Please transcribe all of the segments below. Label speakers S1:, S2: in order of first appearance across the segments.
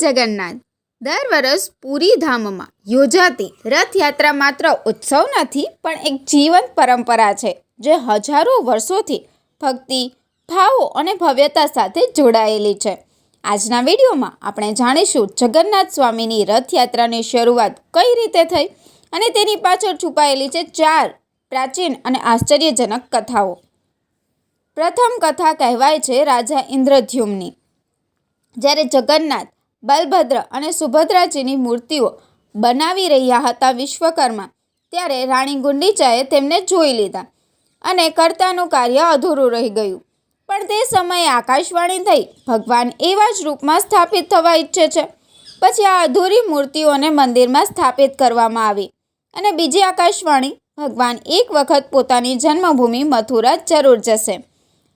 S1: જગન્નાથ। દર વર્ષ પુરી ધામમાં યોજાતી રથયાત્રા માત્ર ઉત્સવ નથી પણ એક જીવંત પરંપરા છે જે હજારો વર્ષોથી ભક્તિ, ભાવો અને ભવ્યતા સાથે જોડાયેલી છે। આજના વિડીયોમાં આપણે જાણીશું જગન્નાથ સ્વામીની રથયાત્રાની શરૂઆત કઈ રીતે થઈ અને તેની પાછળ છુપાયેલી છે 4 પ્રાચીન અને આશ્ચર્યજનક કથાઓ। પ્રથમ કથા કહેવાય છે રાજા ઇન્દ્રદ્યુમ્નની। જ્યારે જગન્નાથ, બલભદ્ર અને સુભદ્રાજીની મૂર્તિઓ બનાવી રહ્યા હતા વિશ્વકર્મા, ત્યારે રાણી ગુંડીચાએ તેમને જોઈ લીધા અને કર્તાનું કાર્ય અધૂરું રહી ગયું। પણ તે સમયે આકાશવાણી થઈ, ભગવાન એવા જ રૂપમાં સ્થાપિત થવા ઈચ્છે છે। પછી આ અધૂરી મૂર્તિઓને મંદિરમાં સ્થાપિત કરવામાં આવી અને બીજી આકાશવાણી, ભગવાન એક વખત પોતાની જન્મભૂમિ મથુરા જરૂર જશે।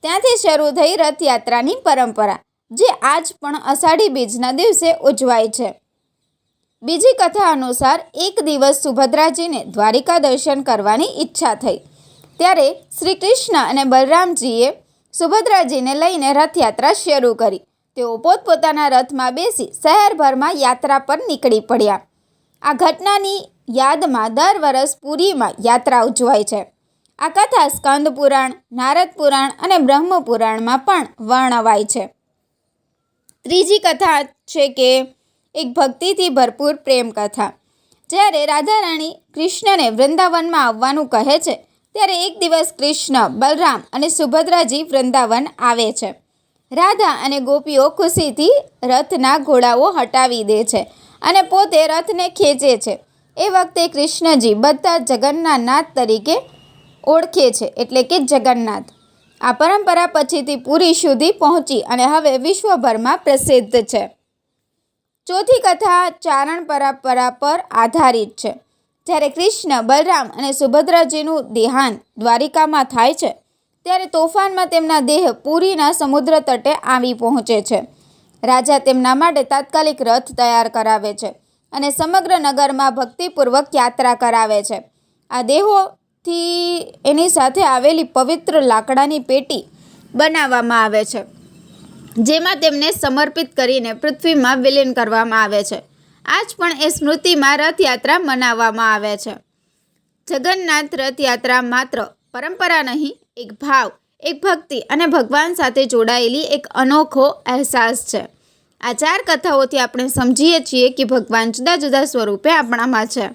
S1: ત્યાંથી શરૂ થઈ રથયાત્રાની પરંપરા, જે આજ પણ અષાઢી બીજના દિવસે ઉજવાય છે। બીજી કથા અનુસાર એક દિવસ સુભદ્રાજીને દ્વારિકા દર્શન કરવાની ઈચ્છા થઈ, ત્યારે શ્રી કૃષ્ણ અને બલરામજીએ સુભદ્રાજીને લઈને રથયાત્રા શરૂ કરી। તેઓ પોતપોતાના રથમાં બેસી શહેરભરમાં યાત્રા પર નીકળી પડ્યા। આ ઘટનાની યાદમાં દર વર્ષ પુરીમાં યાત્રા ઉજવાય છે। આ કથા સ્કંદ પુરાણ, નારદ પુરાણ અને બ્રહ્મ પુરાણમાં પણ વર્ણવાય છે। ત્રીજી કથા છે કે એક ભક્તિથી ભરપૂર પ્રેમ કથા। જ્યારે રાધા રાણી કૃષ્ણને વૃંદાવનમાં આવવાનું કહે છે, ત્યારે એક દિવસ કૃષ્ણ, બલરામ અને સુભદ્રાજી વૃંદાવન આવે છે। રાધા અને ગોપીઓ ખુશીથી રથના ઘોડાઓ હટાવી દે છે અને પોતે રથને ખેંચે છે। એ વખતે કૃષ્ણજી બધા જગન્નાથ તરીકે ઓળખે છે, એટલે કે જગન્નાથ। આ પરંપરા પછીથી પુરી સુધી પહોંચી અને હવે વિશ્વભરમાં પ્રસિદ્ધ છે। ચોથી કથા ચારણ પરંપરા પર આધારિત છે। જ્યારે કૃષ્ણ, બલરામ અને સુભદ્રાજીનું દેહાંત દ્વારિકામાં થાય છે, ત્યારે તોફાનમાં તેમના દેહ પુરીના સમુદ્ર તટે આવી પહોંચે છે। રાજા તેમના માટે તાત્કાલિક રથ તૈયાર કરાવે છે અને સમગ્ર નગરમાં ભક્તિપૂર્વક યાત્રા કરાવે છે। આ દેહોથી એની સાથે આવેલી પવિત્ર લાકડાની પેટી બનાવવામાં આવે છે, જેમાં તેમને સમર્પિત કરીને પૃથ્વીમાં વિલીન કરવામાં આવે છે। આજ પણ એ સ્મૃતિમાં રથયાત્રા મનાવવામાં આવે છે। જગન્નાથ રથયાત્રા માત્ર પરંપરા નહીં, એક ભાવ, એક ભક્તિ અને ભગવાન સાથે જોડાયેલી એક અનોખો અહેસાસ છે। આ 4 કથાઓથી આપણે સમજીએ છીએ કે ભગવાન જુદા જુદા સ્વરૂપે આપણામાં છે।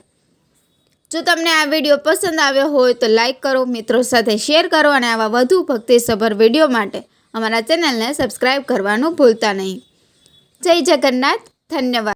S1: જો તમને આ વિડીયો પસંદ આવ્યો હોય તો લાઈક કરો, મિત્રો સાથે શેર કરો અને આવા વધુ ભક્તિસભર વિડીયો માટે અમારા ચેનલને સબસ્ક્રાઈબ કરવાનું ભૂલતા નહીં। જય જગન્નાથ, ધન્યવાદ।